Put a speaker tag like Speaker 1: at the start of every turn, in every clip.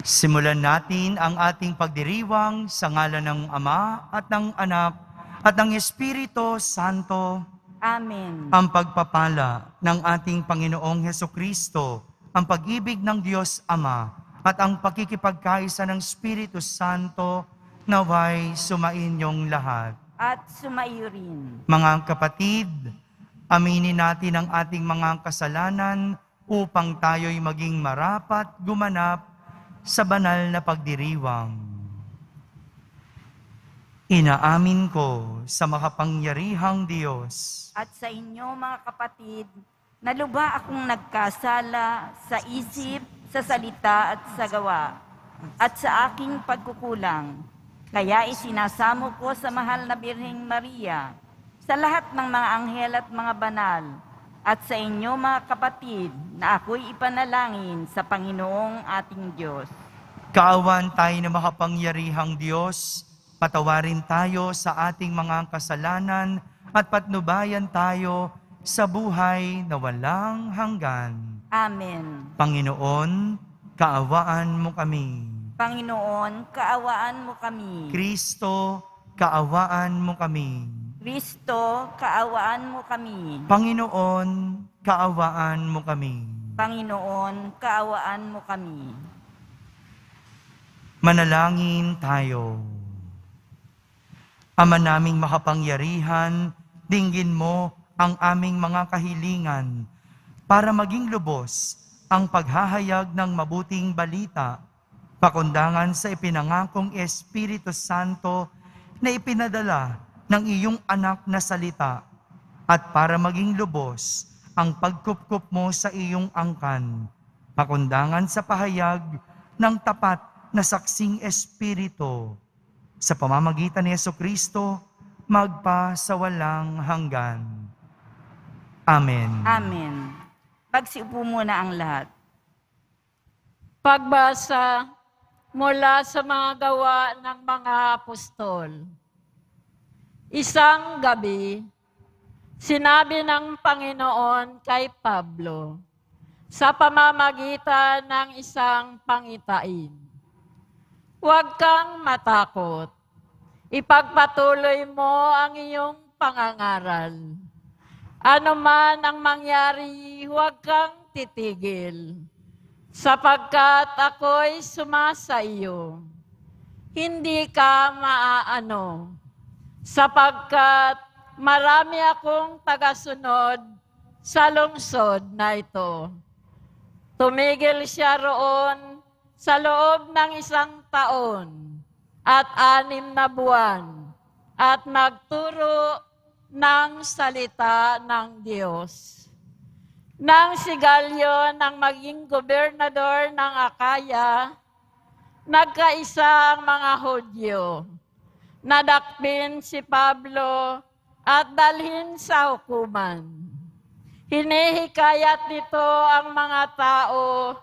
Speaker 1: Simulan natin ang ating pagdiriwang sa ngalan ng Ama at ng Anak at ng Espiritu Santo.
Speaker 2: Amen.
Speaker 1: Ang pagpapala ng ating Panginoong Hesukristo, ang pag-ibig ng Diyos Ama at ang pakikipagkaisa ng Espiritu Santo naway sumainyong lahat.
Speaker 2: At sumaiyo rin.
Speaker 1: Mga kapatid, aminin natin ang ating mga kasalanan upang tayo'y maging marapat gumanap sa banal na pagdiriwang. Inaamin ko sa makapangyarihang Diyos
Speaker 2: At sa inyo mga kapatid, na lubha akong nagkasala sa isip, sa salita at sa gawa, at sa aking pagkukulang. Kaya isinasamo ko sa mahal na Birheng Maria, sa lahat ng mga anghel at mga banal, at sa inyo mga kapatid, na ako'y ipanalangin sa Panginoong ating Diyos.
Speaker 1: Kaawan tayo na makapangyarihang Diyos, patawarin tayo sa ating mga kasalanan at patnubayan tayo sa buhay na walang hanggan.
Speaker 2: Amen.
Speaker 1: Panginoon, kaawaan mo kami.
Speaker 2: Panginoon, kaawaan mo kami.
Speaker 1: Kristo, kaawaan mo kami.
Speaker 2: Kristo, kaawaan mo kami.
Speaker 1: Panginoon, kaawaan mo kami.
Speaker 2: Panginoon, kaawaan mo kami.
Speaker 1: Manalangin tayo. Ama naming makapangyarihan, dinggin mo ang aming mga kahilingan para maging lubos ang paghahayag ng mabuting balita, pakundangan sa ipinangakong Espiritu Santo na ipinadala ng iyong anak na salita, at para maging lubos ang pagkupkup mo sa iyong angkan, pakundangan sa pahayag ng tapat na saksing Espiritu, sa pamamagitan ni Jesucristo, magpa sa walang hanggan. Amen.
Speaker 2: Amen. Pagsiupo muna ang lahat.
Speaker 3: Pagbasa mula sa mga gawa ng mga apostol. Isang gabi, sinabi ng Panginoon kay Pablo sa pamamagitan ng isang pangitain, "Huwag kang matakot. Ipagpatuloy mo ang iyong pangangaral. Ano man ang mangyari, huwag kang titigil, sapagkat ako'y sumasa iyo. Hindi ka maaano, sapagkat marami akong tagasunod sa lungsod na ito." Tumigil siya roon sa loob ng 1 taon at 6 na buwan at nagturo ng salita ng Diyos. Nang si Galyo nang maging gobernador ng Akaya, nagkaisa ang mga Hudyo. Nadakpin si Pablo at dalhin sa hukuman. Hinihikayat nito ang mga tao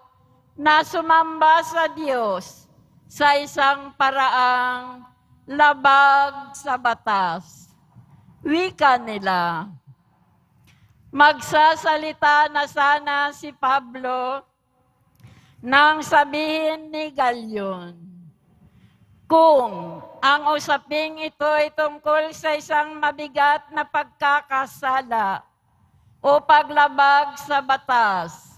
Speaker 3: na sumamba sa Diyos sa isang paraang labag sa batas. Wika nila, magsasalita na sana si Pablo nang sabihin ni Galyon, kung ang usaping ito ay tungkol sa isang mabigat na pagkakasala o paglabag sa batas,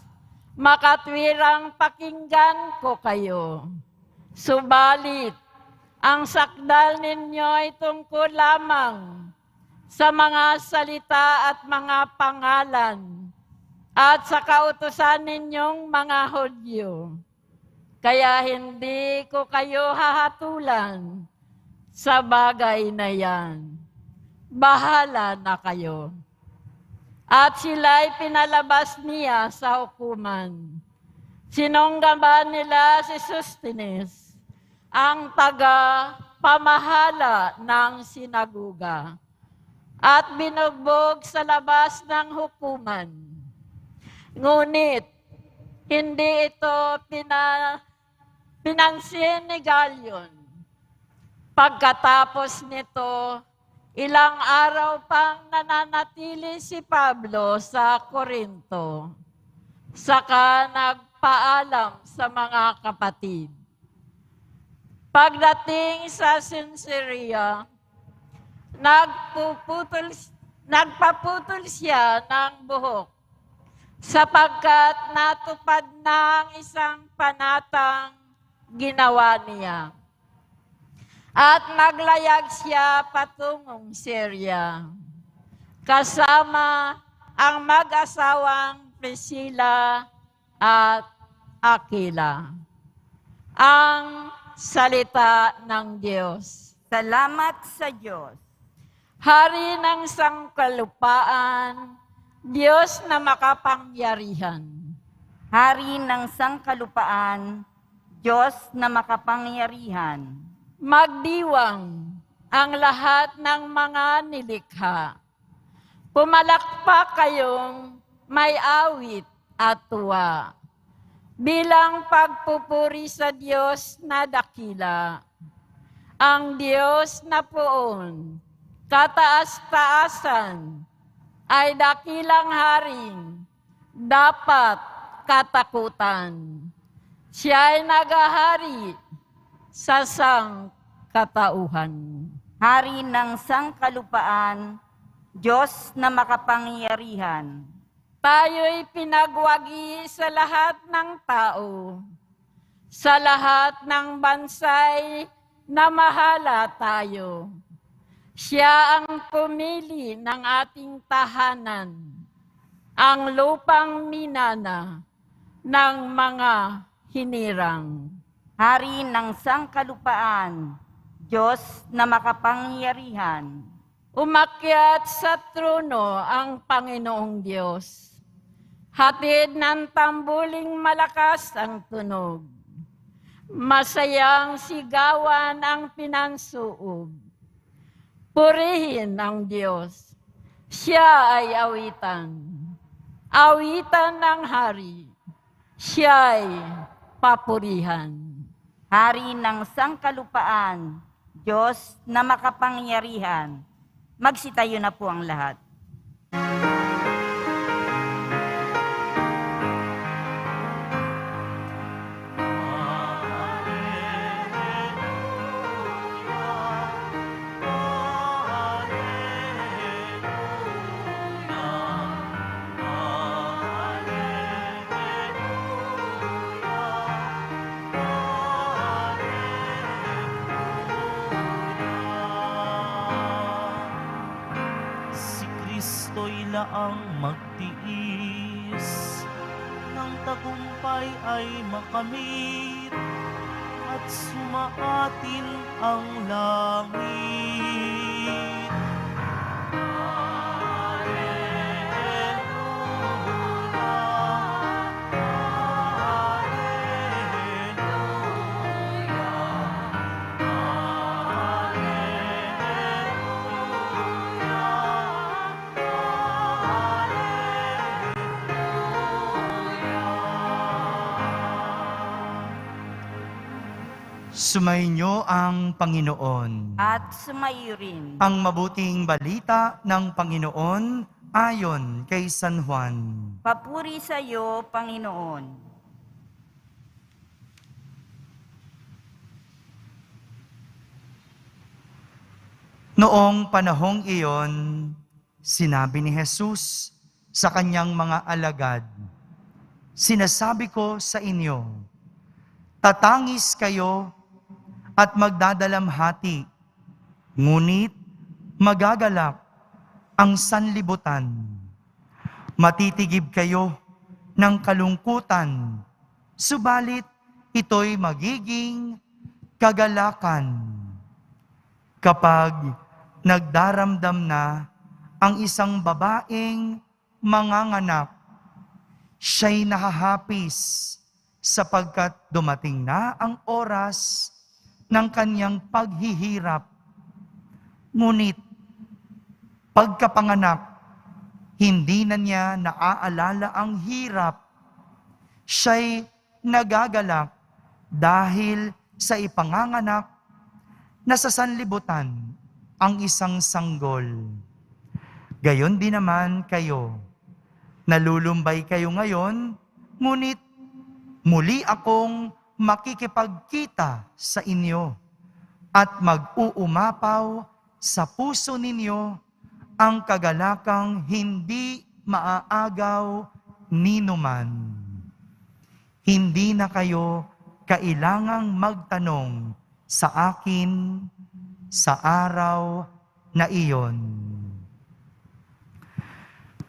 Speaker 3: makatwirang pakinggan ko kayo. Subalit, ang sakdal ninyo ay tungkol lamang sa mga salita at mga pangalan at sa kautusan ninyong mga Hudyo. Kaya hindi ko kayo hahatulan sa bagay na yan. Bahala na kayo. At sila'y pinalabas niya sa hukuman. Sinunggaban nila si Sosthenes, ang taga-pamahala ng sinaguga, at binugbog sa labas ng hukuman. Ngunit, hindi ito pinansin ni Galyon. Pagkatapos nito, ilang araw pang nananatili si Pablo sa Corinto. Saka nagpaalam sa mga kapatid, Pagdating sa Caesarea, nagpaputol siya ng buhok sapagkat natupad ng isang panatang ginawa niya. At naglayag siya patungong Syria, kasama ang mag-asawang Priscilla at Aquila. Ang salita ng Diyos.
Speaker 2: Salamat sa Diyos.
Speaker 3: Hari ng sangkalupaan, Diyos na makapangyarihan.
Speaker 2: Hari ng sangkalupaan, Diyos na makapangyarihan.
Speaker 3: Magdiwang ang lahat ng mga nilikha. Pumalakpak kayong may awit at tuwa. Bilang pagpupuri sa Diyos na dakila. Ang Diyos na poon, kataas-taasan, ay dakilang haring dapat katakutan. Siya ay nagahari sa sangkatauhan.
Speaker 2: Hari ng sangkalupaan, Diyos na makapangyarihan.
Speaker 3: Tayo'y pinagwagi sa lahat ng tao, sa lahat ng bansay na mahala tayo. Siya ang pumili ng ating tahanan, ang lupang minana ng mga hinirang.
Speaker 2: Hari ng sangkalupaan, Diyos na makapangyarihan.
Speaker 3: Umakyat sa trono ang Panginoong Diyos. Hatid ng tambuling malakas ang tunog. Masayang sigawan ang pinansuog. Purihin ang Diyos. Siya ay awitan. Awitan ng hari. Siya ay papurihan.
Speaker 2: Hari ng sangkalupaan, Diyos na makapangyarihan. Magsitayo na po ang lahat.
Speaker 4: Kristo'y laang magtiis, ng tagumpay ay makamit, at sumaatin ang langit.
Speaker 1: Sumainyo ang Panginoon.
Speaker 2: At sumayo rin.
Speaker 1: Ang mabuting balita ng Panginoon ayon kay San Juan.
Speaker 2: Papuri sa iyo, Panginoon.
Speaker 1: Noong panahong iyon, sinabi ni Jesus sa kanyang mga alagad, "Sinasabi ko sa inyo, tatangis kayo at magdadalamhati, ngunit magagalak ang sanlibutan. Matitigib kayo ng kalungkutan, subalit ito'y magiging kagalakan. Kapag nagdaramdam na ang isang babaeng manganganak, siya'y nahahapis sapagkat dumating na ang oras ng kanyang paghihirap. Ngunit, pagkapanganak, hindi na niya naaalala ang hirap. Siya'y nagagalak dahil sa ipanganganak na sa sanlibutan ang isang sanggol. Gayon din naman kayo. Nalulumbay kayo ngayon, ngunit muli akong makikipagkita sa inyo. at mag-uumapaw sa puso ninyo ang kagalakang hindi maaagaw ninuman. Hindi na kayo kailangang magtanong sa akin sa araw na iyon.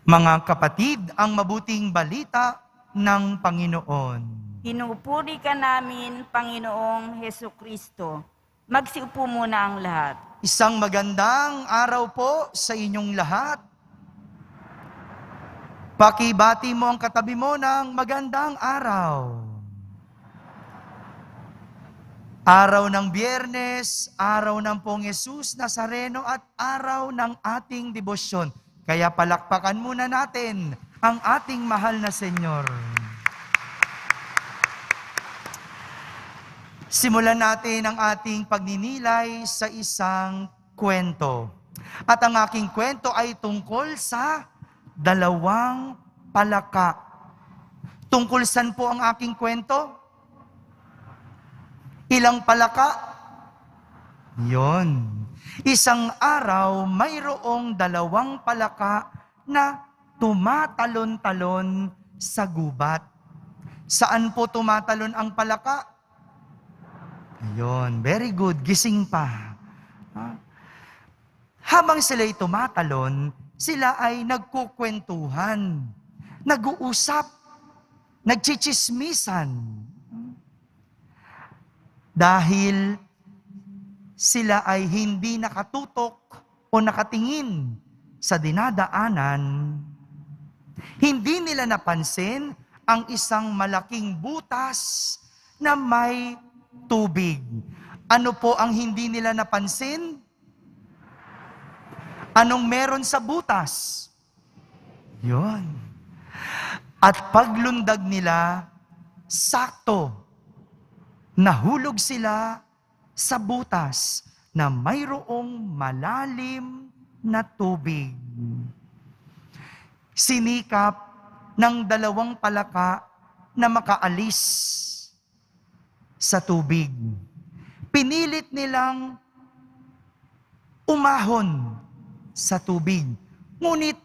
Speaker 1: Mga kapatid, ang mabuting balita ng Panginoon.
Speaker 2: Pinupuri ka namin, Panginoong Hesukristo. Magsiupo muna ang lahat.
Speaker 1: Isang magandang araw po sa inyong lahat. Pakibati mo ang katabi mo ng magandang araw. Araw ng Biyernes, araw ng Pong Jesus Nazareno at araw ng ating debosyon. Kaya palakpakan muna natin ang ating mahal na Senyor. Simulan natin ang ating pagninilay sa isang kwento. At ang aking kwento ay tungkol sa 2 palaka. Tungkol saan po ang aking kwento? Ilang palaka? Yon. Isang araw, mayroong 2 palaka na tumatalon-talon sa gubat. Saan po tumatalon ang palaka? Ayun, very good. Gising pa. Habang sila'y tumatalon, sila ay nagkukwentuhan, nag-uusap, nagchichismisan. Dahil sila ay hindi nakatutok o nakatingin sa dinadaanan, hindi nila napansin ang isang malaking butas na may tubig. Ano po ang hindi nila napansin? Anong meron sa butas? Yun. At paglundag nila, sakto, nahulog sila sa butas na mayroong malalim na tubig. Sinikap ng 2 palaka na makaalis sa tubig. Pinilit nilang umahon sa tubig. Ngunit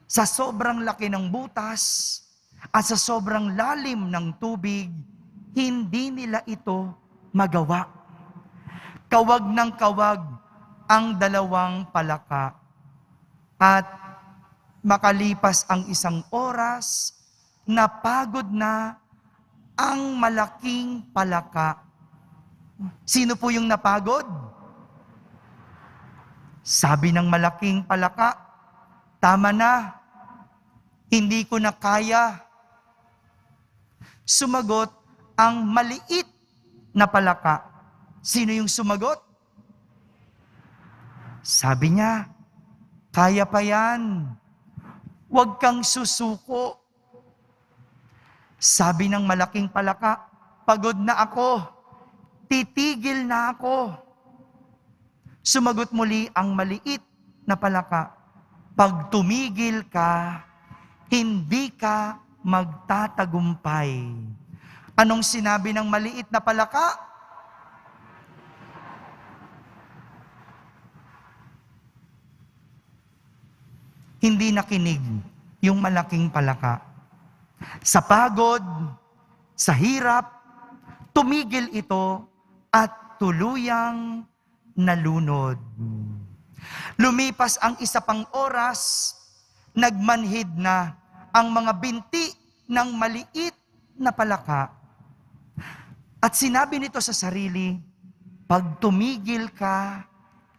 Speaker 1: sa sobrang laki ng butas at sa sobrang lalim ng tubig, hindi nila ito magawa. Kawag ng kawag ang 2 palaka. At makalipas ang 1 oras, napagod na ang malaking palaka. Sino po yung napagod? Sabi ng malaking palaka, tama na, hindi ko na kaya. Sumagot ang maliit na palaka. Sino yung sumagot? Sabi niya, kaya pa yan. Huwag kang susuko. Sabi ng malaking palaka, pagod na ako. Titigil na ako. Sumagot muli ang maliit na palaka, pag tumigil ka, hindi ka magtatagumpay. Anong sinabi ng maliit na palaka? Hindi nakinig yung malaking palaka. Sa pagod, sa hirap, tumigil ito at tuluyang nalunod. Lumipas ang 1 pang oras, nagmanhid na ang mga binti ng maliit na palaka. At sinabi nito sa sarili, pag tumigil ka,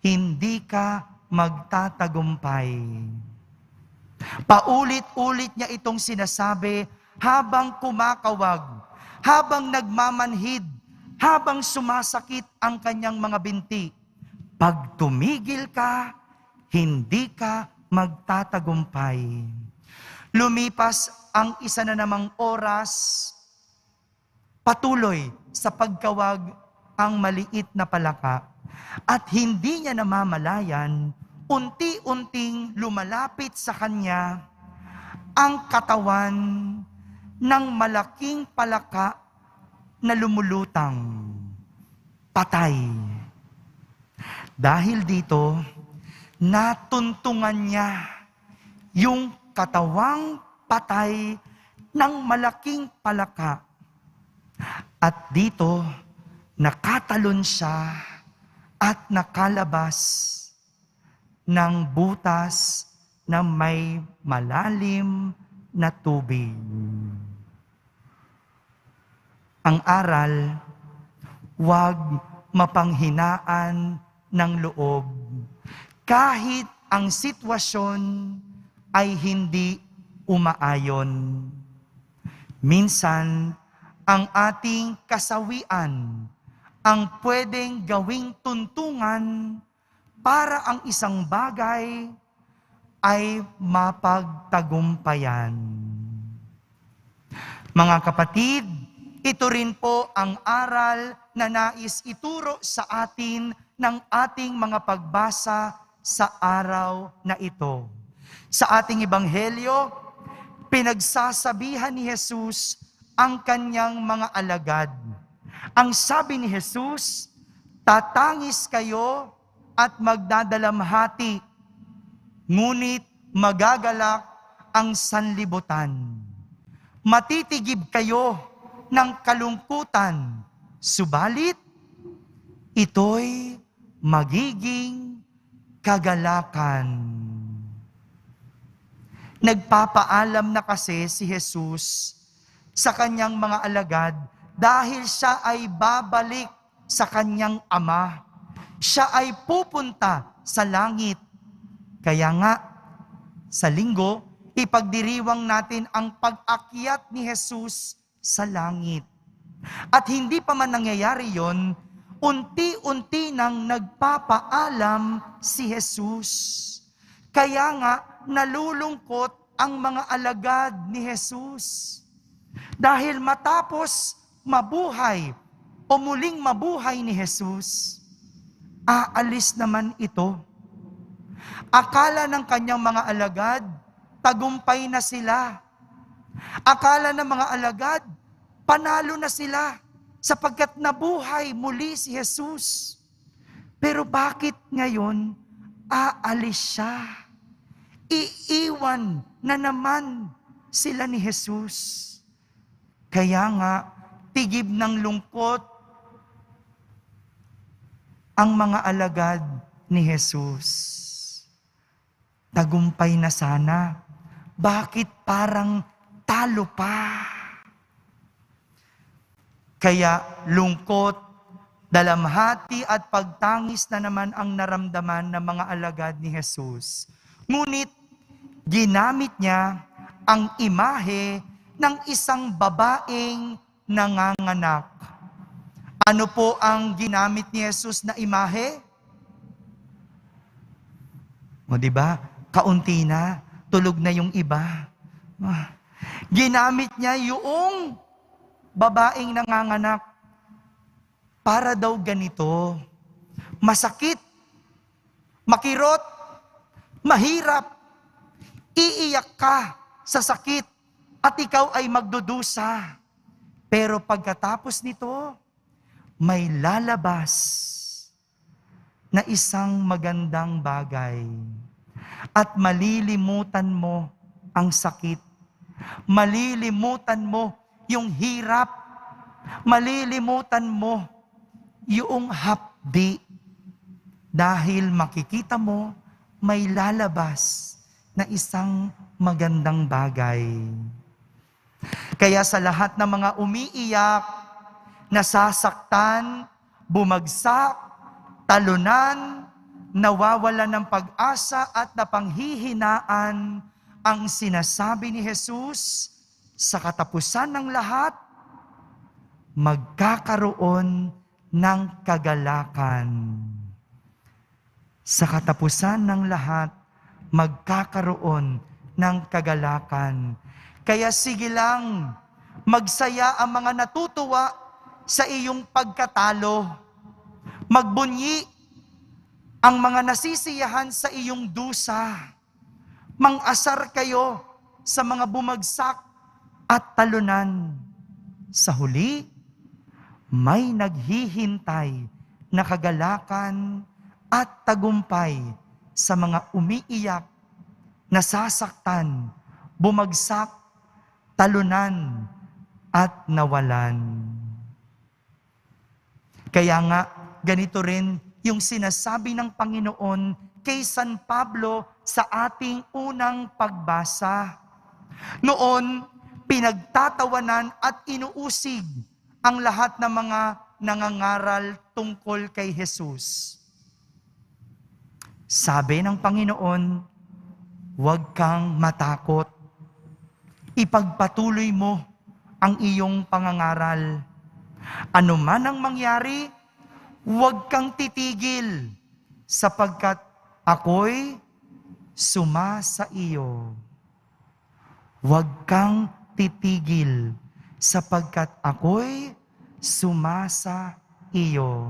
Speaker 1: hindi ka magtatagumpay. Paulit-ulit niya itong sinasabi habang kumakawag, habang nagmamanhid, habang sumasakit ang kanyang mga binti. Pag tumigil ka, hindi ka magtatagumpay. Lumipas ang 1 na namang oras, patuloy sa pagkawag ang maliit na palaka. At hindi niya namamalayan, unti-unting lumalapit sa kanya ang katawan ng malaking palaka na lumulutang, patay. Dahil dito, natuntungan niya yung katawang patay ng malaking palaka. At dito, nakatalon siya at nakalabas ng butas na may malalim na tubig. Ang aral, huwag mapanghinaan ng loob kahit ang sitwasyon ay hindi umaayon. Minsan, ang ating kasawian ang pwedeng gawing tuntungan para ang isang bagay ay mapagtagumpayan. Mga kapatid, ito rin po ang aral na nais ituro sa atin ng ating mga pagbasa sa araw na ito. Sa ating ebanghelyo, pinagsasabihan ni Jesus ang kanyang mga alagad. Ang sabi ni Jesus, tatangis kayo at magdadalamhati, ngunit magagalak ang sanlibutan. Matitigib kayo ng kalungkutan, subalit ito'y magiging kagalakan. Nagpapaalam na kasi si Jesus sa kanyang mga alagad dahil siya ay babalik sa kanyang Ama. Siya ay pupunta sa langit. Kaya nga, sa linggo, ipagdiriwang natin ang pag-akyat ni Jesus sa langit. At hindi pa man nangyayari yon, unti-unti nang nagpapaalam si Jesus. Kaya nga, nalulungkot ang mga alagad ni Jesus. Dahil matapos mabuhay o muling mabuhay ni Jesus, aalis naman ito. Akala ng kanyang mga alagad, tagumpay na sila. Akala ng mga alagad, panalo na sila sapagkat nabuhay muli si Jesus. Pero bakit ngayon aalis siya? Iiwan na naman sila ni Jesus. Kaya nga, tigib ng lungkot ang mga alagad ni Jesus. Tagumpay na sana. Bakit parang talo pa? Kaya lungkot, dalamhati at pagtangis na naman ang naramdaman ng mga alagad ni Jesus. Ngunit, ginamit niya ang imahe ng isang babaeng nanganganak. Ano po ang ginamit ni Jesus na imahe? O diba? Kaunti na, tulog na yung iba. Ginamit niya yung babaeng nanganganak para daw ganito. Masakit, makirot, mahirap, iiyak ka sa sakit at ikaw ay magdudusa. Pero pagkatapos nito, may lalabas na isang magandang bagay. At malilimutan mo ang sakit. Malilimutan mo yung hirap. Malilimutan mo yung hapdi. Dahil makikita mo may lalabas na isang magandang bagay. Kaya sa lahat ng mga umiiyak, nasasaktan, bumagsak, talunan, nawawala ng pag-asa at napanghihinaan, ang sinasabi ni Jesus, sa katapusan ng lahat, magkakaroon ng kagalakan. Sa katapusan ng lahat, magkakaroon ng kagalakan. Kaya sige lang, magsaya ang mga natutuwa sa iyong pagkatalo. Magbunyi ang mga nasisiyahan sa iyong dusa. Mang-asar kayo sa mga bumagsak at talunan. Sa huli, may naghihintay na kagalakan at tagumpay sa mga umiiyak, nasasaktan, bumagsak, talunan, at nawalan. Kaya nga, ganito rin yung sinasabi ng Panginoon kay San Pablo sa ating unang pagbasa. Noon, pinagtatawanan at inuusig ang lahat ng mga nangangaral tungkol kay Jesus. Sabi ng Panginoon, huwag kang matakot. Ipagpatuloy mo ang iyong pangangaral. Ano man ang mangyari, huwag kang titigil sapagkat ako'y sumasa iyo. Huwag kang titigil sapagkat ako'y sumasa iyo.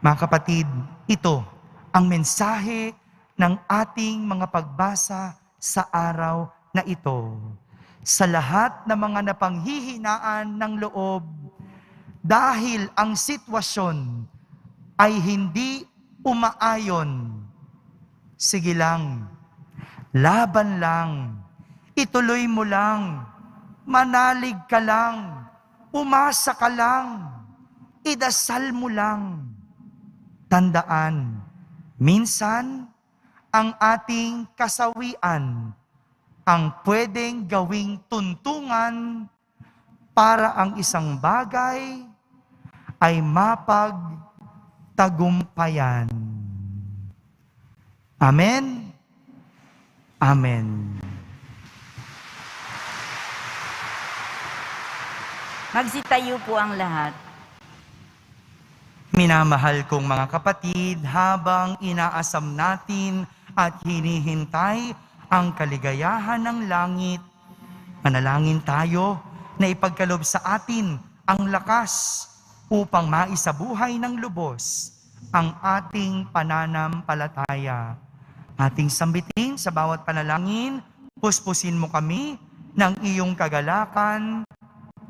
Speaker 1: Mga kapatid, ito ang mensahe ng ating mga pagbasa sa araw na ito. Sa lahat ng mga napanghihinaan ng loob, dahil ang sitwasyon ay hindi umaayon, sige lang, laban lang, ituloy mo lang, manalig ka lang, umasa ka lang, idasal mo lang. Tandaan, minsan, ang ating kasawian ang pwedeng gawing tuntungan para ang isang bagay ay mapagtagumpayan. Amen? Amen.
Speaker 2: Magsitayo po ang lahat.
Speaker 1: Minamahal kong mga kapatid, habang inaasam natin at hinihintay ang kaligayahan ng langit, manalangin tayo na ipagkaloob sa atin ang lakas upang maisabuhay ng lubos ang ating pananampalataya. Ating sambitin sa bawat panalangin, puspusin mo kami ng iyong kagalakan,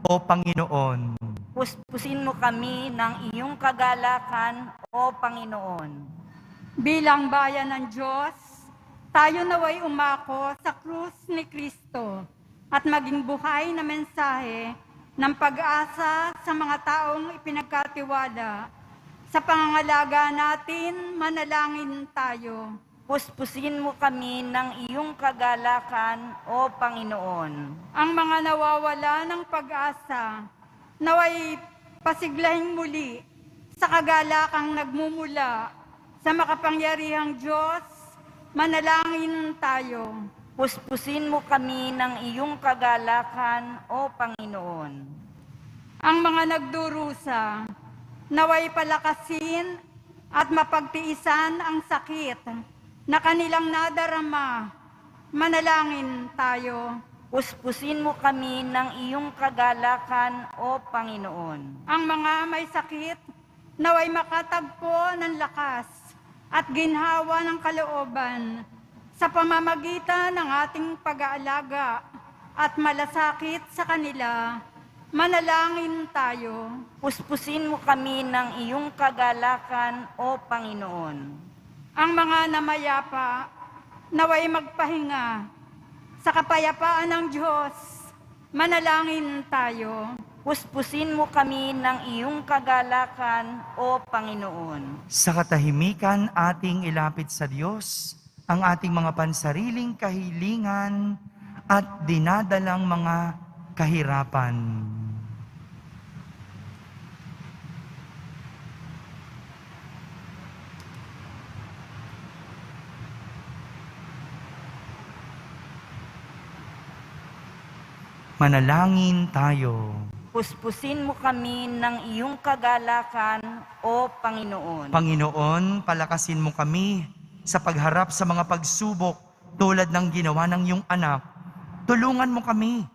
Speaker 1: O Panginoon.
Speaker 2: Puspusin mo kami ng iyong kagalakan, O Panginoon.
Speaker 5: Bilang bayan ng Diyos, tayo naway umako sa krus ni Kristo at maging buhay na mensahe ng pag-asa sa mga taong ipinagkatiwala. Sa pangangalaga natin, manalangin tayo.
Speaker 2: Puspusin mo kami ng iyong kagalakan, O Panginoon.
Speaker 5: Ang mga nawawala ng pag-asa, naway pasiglahin muli sa kagalakang nagmumula sa makapangyarihang Diyos, manalangin tayo.
Speaker 2: Puspusin mo kami ng iyong kagalakan, O Panginoon.
Speaker 5: Ang mga nagdurusa, naway palakasin at mapagtiisan ang sakit na kanilang nadarama, manalangin tayo.
Speaker 2: Puspusin mo kami ng iyong kagalakan, O Panginoon.
Speaker 5: Ang mga may sakit, naway makatagpo ng lakas at ginhawa ng kalooban sa pamamagitan ng ating pag-aalaga at malasakit sa kanila, manalangin tayo.
Speaker 2: Puspusin mo kami ng iyong kagalakan, O Panginoon.
Speaker 5: Ang mga namayapa, naway magpahinga sa kapayapaan ng Diyos, manalangin tayo.
Speaker 2: Puspusin mo kami ng iyong kagalakan, O Panginoon.
Speaker 1: Sa katahimikan ating ilapit sa Diyos ang ating mga pansariling kahilingan at dinadalang mga kahirapan. Manalangin tayo.
Speaker 2: Puspusin mo kami ng iyong kagalakan, O Panginoon.
Speaker 1: Panginoon, palakasin mo kami sa pagharap sa mga pagsubok tulad ng ginawa ng iyong anak. Tulungan mo kami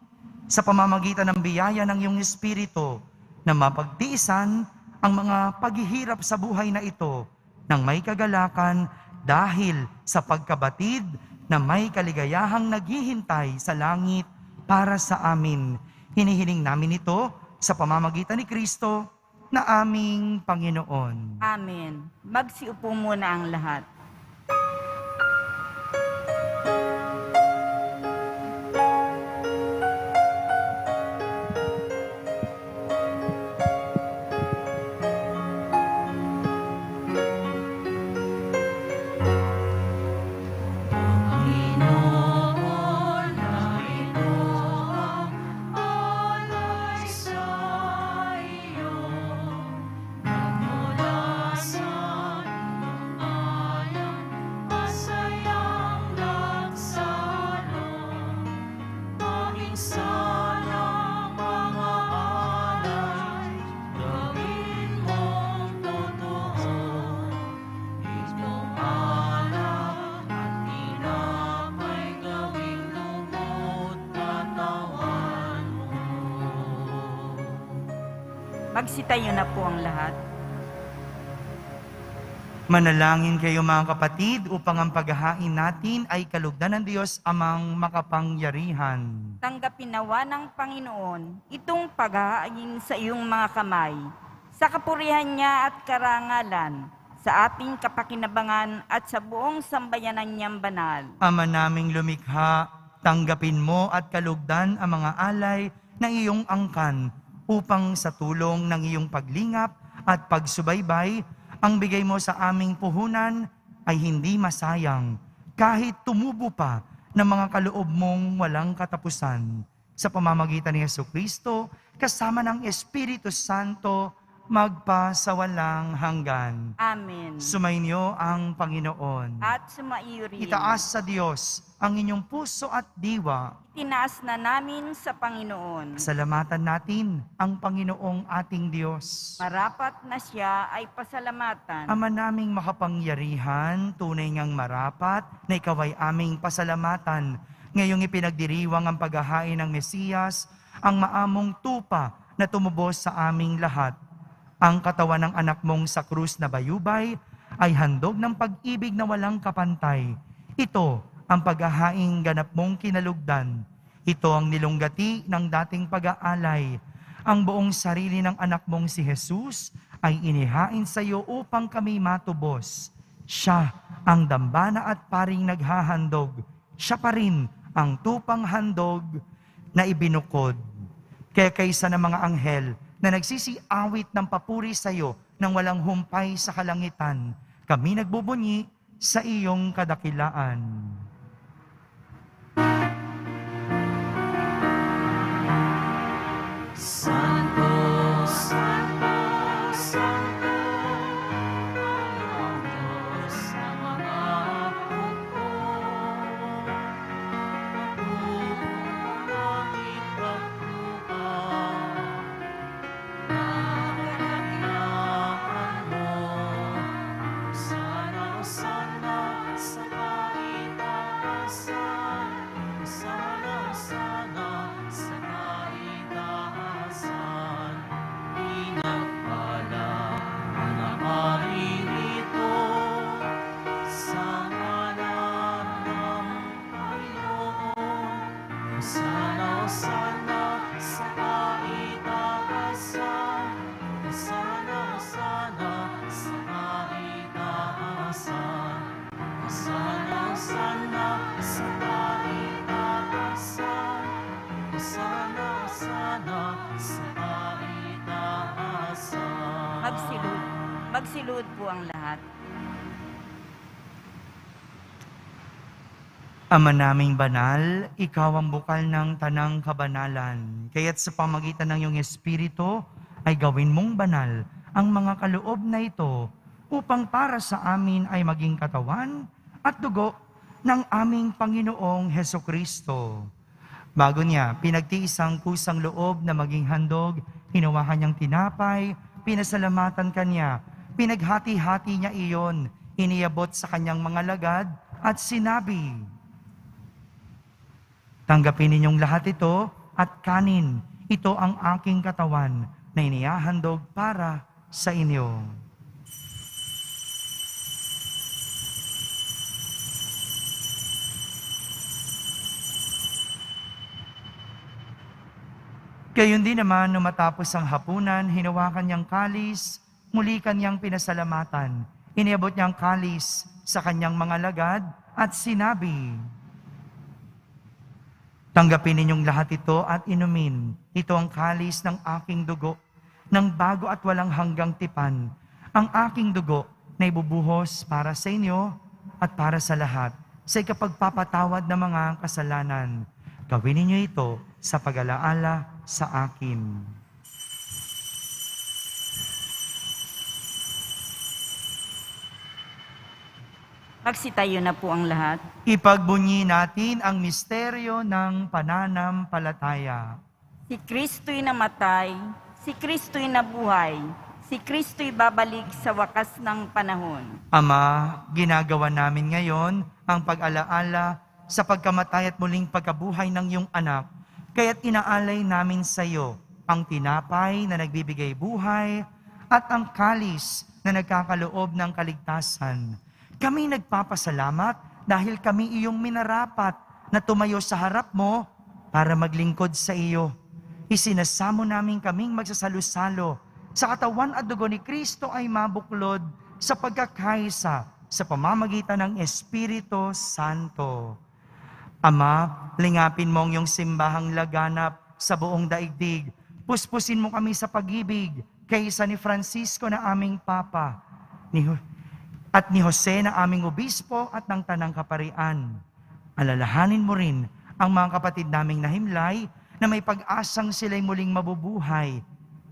Speaker 1: sa pamamagitan ng biyaya ng iyong Espiritu na mapagtiisan ang mga paghihirap sa buhay na ito ng may kagalakan dahil sa pagkabatid na may kaligayahang naghihintay sa langit para sa amin. Hinihiling namin ito sa pamamagitan ni Kristo na aming Panginoon.
Speaker 2: Amen. Magsiupo muna ang lahat. Magsitayo na po ang lahat.
Speaker 1: Manalangin kayo mga kapatid upang ang paghahain natin ay kalugdan ng Diyos amang makapangyarihan.
Speaker 2: Tanggapin nawa ng Panginoon itong paghahain sa iyong mga kamay, sa kapurihan niya at karangalan, sa ating kapakinabangan at sa buong sambayanan niyang banal.
Speaker 1: Ama naming lumikha, tanggapin mo at kalugdan ang mga alay na iyong angkan upang sa tulong ng iyong paglingap at pagsubaybay, ang bigay mo sa aming puhunan ay hindi masayang, kahit tumubo pa ng mga kaloob mong walang katapusan. Sa pamamagitan ni Jesucristo, kasama ng Espiritu Santo, magpasawalang hanggan.
Speaker 2: Amen.
Speaker 1: Sumainyo ang Panginoon.
Speaker 2: At sumaiyo rin.
Speaker 1: Itaas sa Diyos ang inyong puso at diwa.
Speaker 2: Tinaas na namin sa Panginoon.
Speaker 1: Salamatan natin ang Panginoong ating Diyos.
Speaker 2: Marapat na siya ay pasalamatan.
Speaker 1: Ama naming makapangyarihan, tunay ngang marapat na ikaw ay aming pasalamatan. Ngayong ipinagdiriwang ang paghahain ng Mesiyas, ang maamong tupa na tumubos sa aming lahat. Ang katawan ng anak mong sa krus na bayubay ay handog ng pag-ibig na walang kapantay. Ito ang paghahaing ganap mong kinalugdan. Ito ang nilunggati ng dating pag-aalay. Ang buong sarili ng anak mong si Jesus ay inihain sa iyo upang kami matubos. Siya ang dambana at paring naghahandog. Siya pa rin ang tupang handog na ibinukod. Kaya kaysa ng mga anghel na nagsisiawit ng papuri sa iyo nang walang humpay sa kalangitan, kami nagbubunyi sa iyong kadakilaan.
Speaker 4: Santo, Santo, Santo, ang Diyos sa mga puto. Pagpupangit at lupa, nakadakilaan mo. Sana, sana, sa kaitaasan. Sana, sana, sa kaitaasan. Pinagpala ang nakaririto sa ngalan ng Panginoon. Sana, sana, sa kaitaasan. Sana, sana, sa kaitaasan. Sana, sana, sa kaitaasan. Sana, sana, sa kaitaasan.
Speaker 2: Magsilud. Magsilud po ang lahat.
Speaker 1: Ama naming banal, ikaw ang bukal ng tanang kabanalan. Kaya't sa pamagitan ng iyong Espiritu, ay gawin mong banal ang mga kaloob na ito upang para sa amin ay maging katawan at dugo ng aming Panginoong Hesukristo. Bago niya, pinagtiis ang kusang loob na maging handog, hinawakan niyang tinapay, pinasalamatan kanya, pinaghati-hati niya iyon, iniabot sa kanyang mga lagad at sinabi, "Tanggapin ninyong lahat ito at kanin. Ito ang aking katawan na inihahandog para sa inyo." Gayon din naman, nung matapos ang hapunan, hinawakan niyang kalis, muli kanyang pinasalamatan. Iniabot niyang kalis sa kanyang mga lagad at sinabi, "Tanggapin ninyong lahat ito at inumin. Ito ang kalis ng aking dugo, ng bago at walang hanggang tipan. Ang aking dugo na ibubuhos para sa inyo at para sa lahat, sa ikapagpapatawad ng mga kasalanan. Gawin ninyo ito sa pag-alaala sa akin."
Speaker 2: Magsitayo na po ang lahat.
Speaker 1: Ipagbunyi natin ang misteryo ng pananampalataya.
Speaker 2: Si Kristo'y namatay, si Kristo'y nabuhay, si Kristo'y babalik sa wakas ng panahon.
Speaker 1: Ama, ginagawa namin ngayon ang pag-alaala sa pagkamatay at muling pagkabuhay ng iyong anak, kaya't inaalay namin sa iyo ang tinapay na nagbibigay buhay at ang kalis na nagkakaloob ng kaligtasan. Kami nagpapasalamat dahil kami iyong minarapat na tumayo sa harap mo para maglingkod sa iyo. Isinasamo namin kaming magsasalo-salo sa katawan at dugo ni Kristo ay mabuklod sa pagkakaisa sa pamamagitan ng Espiritu Santo. Ama, lingapin mo ang iyong simbahang laganap sa buong daigdig. Puspusin mo kami sa pag-ibig kaysa ni Francisco na aming Papa, at ni Jose na aming obispo at ng Tanang Kaparian. Alalahanin mo rin ang mga kapatid naming nahimlay na may pag-asang sila'y muling mabubuhay.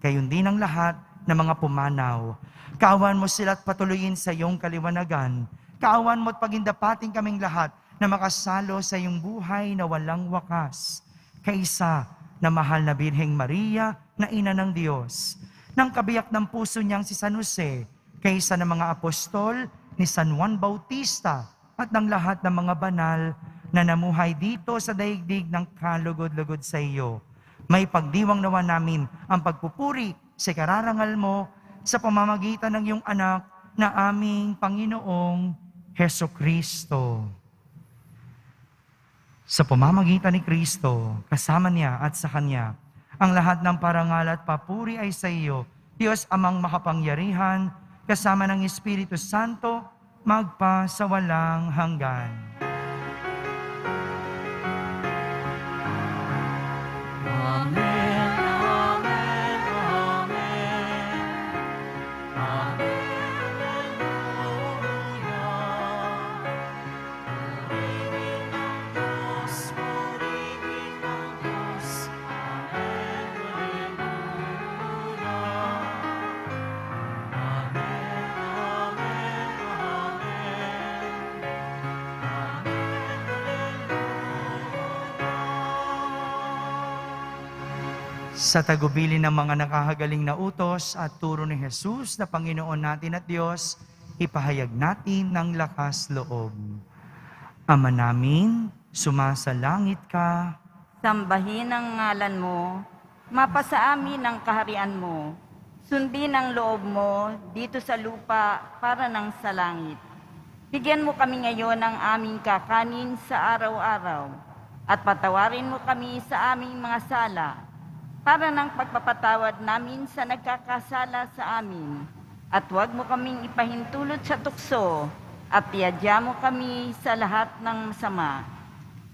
Speaker 1: Gayon din ang lahat ng mga pumanaw. Kaawan mo sila at patuloyin sa iyong kaliwanagan. Kaawan mo at pagindapating kaming lahat na makasalo sa iyong buhay na walang wakas. Kaisa na mahal na Birheng Maria na Ina ng Diyos. Nang kabiyak ng puso niyang si San Jose, kaysa ng mga apostol ni San Juan Bautista at ng lahat ng mga banal na namuhay dito sa daigdig ng kalugod-lugod sa iyo. May pagdiwang nawa namin ang pagpupuri sa kararangal mo sa pamamagitan ng iyong anak na aming Panginoong Hesukristo. Sa pamamagitan ni Kristo, kasama niya at sa Kanya, ang lahat ng parangal at papuri ay sa iyo, Diyos Amang makapangyarihan, kasama ng Espiritu Santo, magpa sa walang hanggan.
Speaker 4: Amen, amen, amen. Alleluia. Purihin ang Diyos, purihin ang Diyos. Amen, alleluia.
Speaker 1: Sa tagubilin ng mga nakahagaling na utos at turo ni Jesus na Panginoon natin at Diyos, ipahayag natin ng lakas loob. Ama namin, sumasalangit ka,
Speaker 2: Sambahin ang ngalan mo, mapasa amin ang kaharian mo. Sundin ang loob mo dito sa lupa para ng sa langit. Bigyan mo kami ngayon ng aming kakanin sa araw-araw at patawarin mo kami sa aming mga sala para ng pagpapatawad namin sa nagkakasala sa amin. At huwag mo kaming ipahintulot sa tukso at iadya mo kami sa lahat ng masama.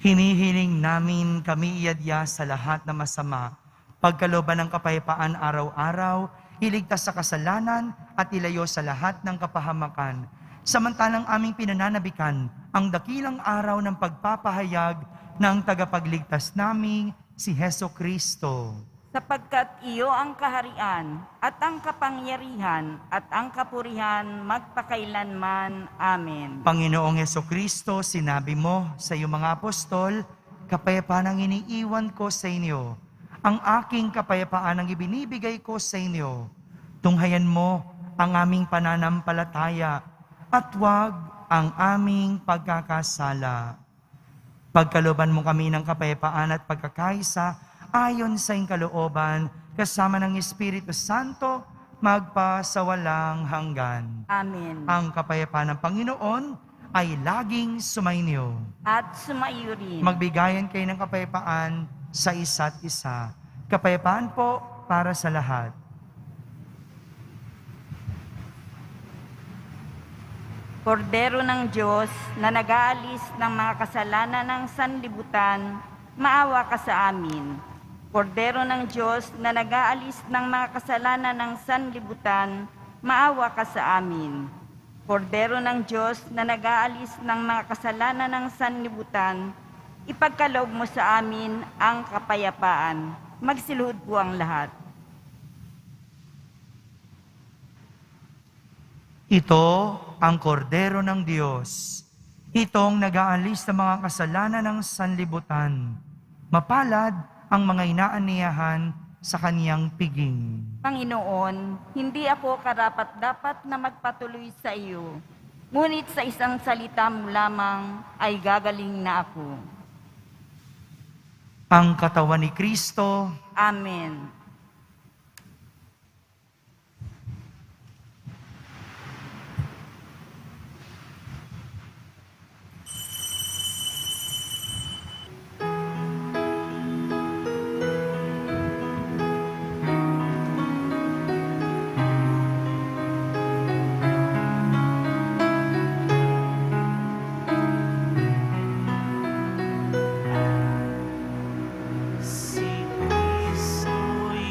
Speaker 1: hinihiling namin kami iadya sa lahat na masama, pagkalooban ng kapayapaan araw-araw, iligtas sa kasalanan at ilayo sa lahat ng kapahamakan. Samantalang aming pinananabikan ang dakilang araw ng pagpapahayag ng tagapagligtas naming si Hesukristo.
Speaker 2: Sapagkat iyo ang kaharian at ang kapangyarihan at ang kapurihan magpakailanman. Amen.
Speaker 1: Panginoong Hesukristo, sinabi mo sa iyong mga apostol, kapayapaan ang iniiwan ko sa inyo. Ang aking kapayapaan ang ibinibigay ko sa inyo. Tunghayan mo ang aming pananampalataya at huwag ang aming pagkakasala. Pagkalooban mo kami ng kapayapaan at pagkakaisa, ayon sa iyong kalooban, kasama ng Espiritu Santo, magpa sa walang hanggan.
Speaker 2: Amen.
Speaker 1: Ang kapayapaan ng Panginoon ay laging sumainyo.
Speaker 2: At sumaiyo rin.
Speaker 1: Magbigayan kayo ng kapayapaan sa isa't isa. Kapayapaan po para sa lahat.
Speaker 2: Kordero ng Diyos na nag-aalis ng mga kasalanan ng sanlibutan, maawa ka sa amin. Kordero ng Diyos na nag-aalis ng mga kasalanan ng sanlibutan, maawa ka sa amin. Kordero ng Diyos na nag-aalis ng mga kasalanan ng sanlibutan, ipagkaloob mo sa amin ang kapayapaan. Magsiluhod po ang lahat.
Speaker 1: Ito ang kordero ng Diyos. Itong nag-aalis ng mga kasalanan ng sanlibutan. Mapalad ang mga inaaniyahan sa kaniyang piging.
Speaker 2: Panginoon, hindi ako karapat-dapat na magpatuloy sa iyo. Ngunit sa isang salita mo lamang ay gagaling na ako.
Speaker 1: Ang katawan ni Kristo,
Speaker 2: Amen.
Speaker 4: Si Kristo'y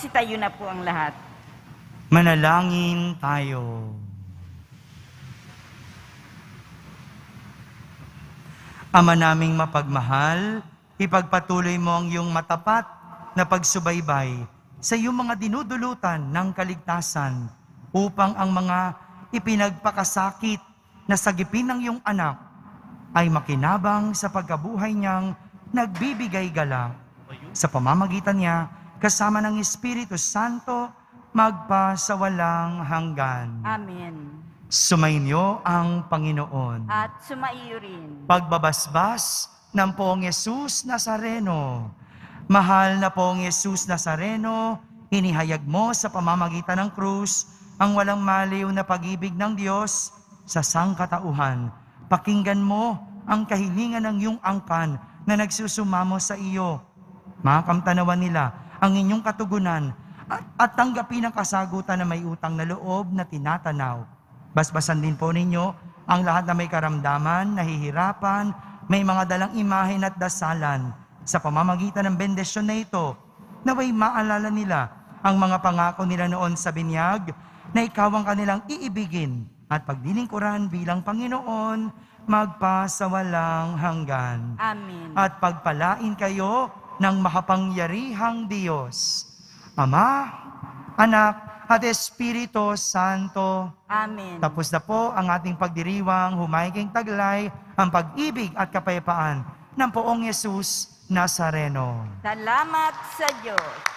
Speaker 2: Magsitayo na po ang lahat.
Speaker 1: Manalangin tayo. Ama naming mapagmahal, ipagpatuloy mo ang iyong matapat na pagsubaybay sa iyong mga dinudulutan ng kaligtasan upang ang mga ipinagpakasakit na sagipin ng iyong anak ay makinabang sa pagkabuhay niyang nagbibigay galak. Sa pamamagitan niya, kasama ng Espiritu Santo, magpasawalang hanggan.
Speaker 2: Amen.
Speaker 1: Sumainyo ang Panginoon.
Speaker 2: At sumaiyo rin.
Speaker 1: Pagbabasbas ng Poong Yesus Nazareno. Mahal na Poong Yesus Nazareno, inihayag mo sa pamamagitan ng krus ang walang maliw na pag-ibig ng Diyos sa sangkatauhan. Pakinggan mo ang kahilingan ng iyong angkan na nagsusumamo sa iyo. Makamtanawan nila ang inyong katugunan at tanggapin ang kasagutan na may utang na loob na tinatanaw. Basbasan din po ninyo ang lahat na may karamdaman, nahihirapan, may mga dalang imahen at dasalan. Sa pamamagitan ng bendisyon na ito, naway maalala nila ang mga pangako nila noon sa binyag na ikaw ang kanilang iibigin at pagdilingkuran bilang Panginoon magpasawalang hanggan.
Speaker 2: Amen.
Speaker 1: At pagpalain kayo ng makapangyarihang Diyos, Ama, Anak, at Espiritu Santo.
Speaker 2: Amen.
Speaker 1: Tapos na po ang ating pagdiriwang, humayging taglay, ang pag-ibig at kapayapaan ng Poong Yesus Nazareno.
Speaker 2: Salamat sa Diyos.